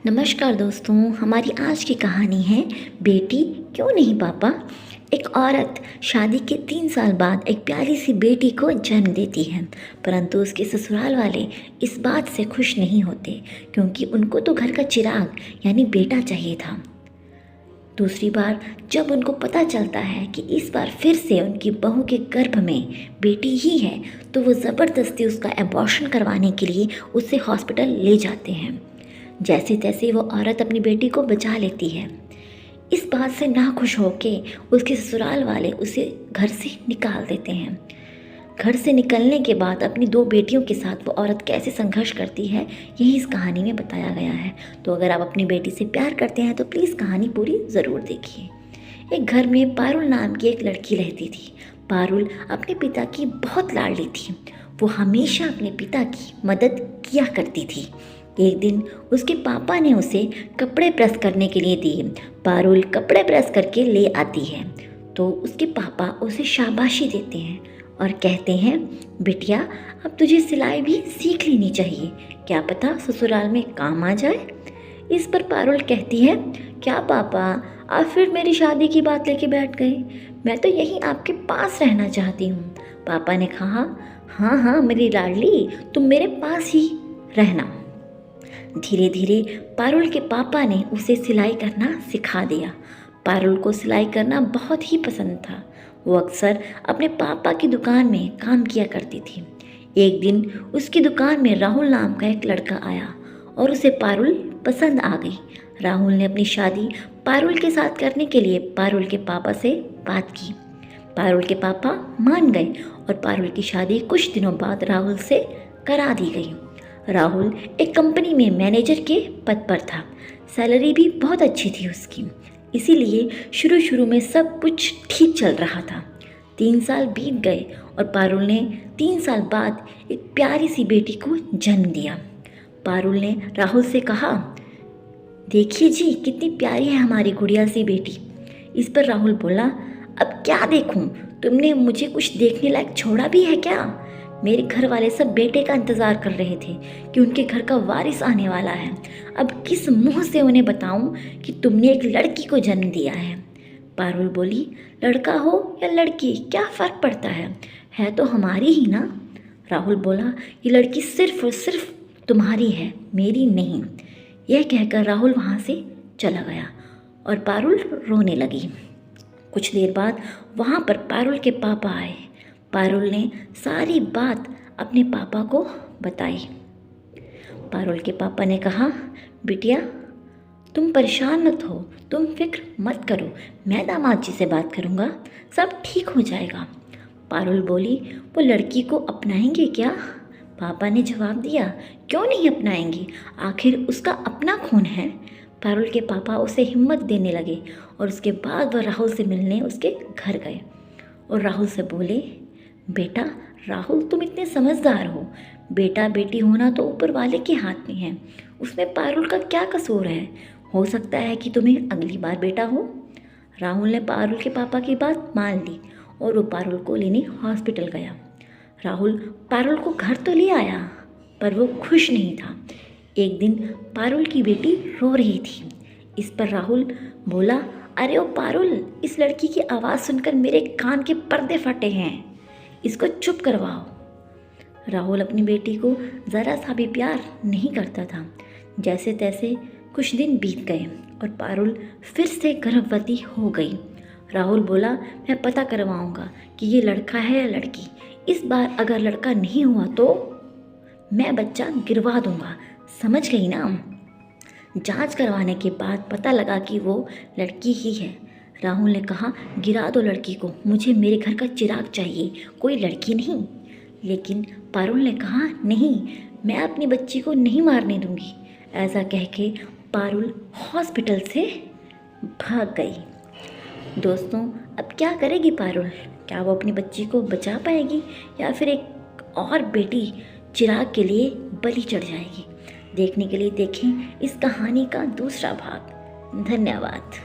नमस्कार दोस्तों, हमारी आज की कहानी है बेटी क्यों नहीं पापा। एक औरत शादी के 3 साल बाद एक प्यारी सी बेटी को जन्म देती है, परंतु उसके ससुराल वाले इस बात से खुश नहीं होते क्योंकि उनको तो घर का चिराग यानी बेटा चाहिए था। दूसरी बार जब उनको पता चलता है कि इस बार फिर से उनकी बहू के गर्भ में बेटी ही है, तो वो ज़बरदस्ती उसका एबॉर्शन करवाने के लिए उसे हॉस्पिटल ले जाते हैं। जैसे तैसे वो औरत अपनी बेटी को बचा लेती है। इस बात से नाखुश होके उसके ससुराल वाले उसे घर से निकाल देते हैं। घर से निकलने के बाद अपनी 2 बेटियों के साथ वो औरत कैसे संघर्ष करती है, यही इस कहानी में बताया गया है। तो अगर आप अपनी बेटी से प्यार करते हैं तो प्लीज़ कहानी पूरी ज़रूर देखिए। एक घर में पारुल नाम की एक लड़की रहती थी। पारुल अपने पिता की बहुत लाडली थी। वो हमेशा अपने पिता की मदद किया करती थी। एक दिन उसके पापा ने उसे कपड़े प्रेस करने के लिए दिए। पारुल कपड़े प्रेस करके ले आती है तो उसके पापा उसे शाबाशी देते हैं और कहते हैं, बिटिया अब तुझे सिलाई भी सीख लेनी चाहिए, क्या पता ससुराल में काम आ जाए। इस पर पारुल कहती है, क्या पापा आप फिर मेरी शादी की बात लेके बैठ गए, मैं तो यहीं आपके पास रहना चाहती हूँ। पापा ने कहा, हाँ हाँ मेरी लाडली, तुम मेरे पास ही रहना। धीरे धीरे पारुल के पापा ने उसे सिलाई करना सिखा दिया। पारुल को सिलाई करना बहुत ही पसंद था। वो अक्सर अपने पापा की दुकान में काम किया करती थी। एक दिन उसकी दुकान में राहुल नाम का एक लड़का आया और उसे पारुल पसंद आ गई। राहुल ने अपनी शादी पारुल के साथ करने के लिए पारुल के पापा से बात की। पारुल के पापा मान गए और पारुल की शादी कुछ दिनों बाद राहुल से करा दी गई। राहुल एक कंपनी में मैनेजर के पद पर था। सैलरी भी बहुत अच्छी थी उसकी, इसीलिए शुरू में सब कुछ ठीक चल रहा था। 3 साल बीत गए और पारुल ने 3 साल बाद एक प्यारी सी बेटी को जन्म दिया। पारुल ने राहुल से कहा, देखिए जी कितनी प्यारी है हमारी गुड़िया सी बेटी। इस पर राहुल बोला, अब क्या देखूं, तुमने मुझे कुछ देखने लायक छोड़ा भी है क्या। मेरे घर वाले सब बेटे का इंतज़ार कर रहे थे कि उनके घर का वारिस आने वाला है। अब किस मुंह से उन्हें बताऊं कि तुमने एक लड़की को जन्म दिया है। पारुल बोली, लड़का हो या लड़की क्या फ़र्क पड़ता है तो हमारी ही ना। राहुल बोला, ये लड़की सिर्फ और सिर्फ तुम्हारी है, मेरी नहीं। यह कहकर राहुल वहाँ से चला गया और पारुल रोने लगी। कुछ देर बाद वहाँ पर पारुल के पापा आए। पारुल ने सारी बात अपने पापा को बताई। पारुल के पापा ने कहा, बिटिया तुम परेशान मत हो, तुम फिक्र मत करो, मैं दामाद जी से बात करूँगा, सब ठीक हो जाएगा। पारुल बोली, वो लड़की को अपनाएंगे क्या। पापा ने जवाब दिया, क्यों नहीं अपनाएंगी, आखिर उसका अपना खून है। पारुल के पापा उसे हिम्मत देने लगे और उसके बाद वह राहुल से मिलने उसके घर गए और राहुल से बोले, बेटा राहुल तुम इतने समझदार हो, बेटा बेटी होना तो ऊपर वाले के हाथ में है, उसमें पारुल का क्या कसूर है, हो सकता है कि तुम्हें अगली बार बेटा हो। राहुल ने पारुल के पापा की बात मान ली और वो पारुल को लेने हॉस्पिटल गया। राहुल पारुल को घर तो ले आया पर वो खुश नहीं था। एक दिन पारुल की बेटी रो रही थी। इस पर राहुल बोला, अरे ओ पारुल, इस लड़की की आवाज़ सुनकर मेरे कान के पर्दे फटे हैं, इसको चुप करवाओ। राहुल अपनी बेटी को ज़रा सा भी प्यार नहीं करता था। जैसे तैसे कुछ दिन बीत गए और पारुल फिर से गर्भवती हो गई। राहुल बोला, मैं पता करवाऊंगा कि ये लड़का है या लड़की, इस बार अगर लड़का नहीं हुआ तो मैं बच्चा गिरवा दूंगा, समझ गई ना। जांच करवाने के बाद पता लगा कि वो लड़की ही है। राहुल ने कहा, गिरा दो लड़की को, मुझे मेरे घर का चिराग चाहिए, कोई लड़की नहीं। लेकिन पारुल ने कहा, नहीं, मैं अपनी बच्ची को नहीं मारने दूंगी। ऐसा कह के पारुल हॉस्पिटल से भाग गई। दोस्तों अब क्या करेगी पारुल, क्या वो अपनी बच्ची को बचा पाएगी या फिर एक और बेटी चिराग के लिए बलि चढ़ जाएगी। देखने के लिए देखें इस कहानी का दूसरा भाग। धन्यवाद।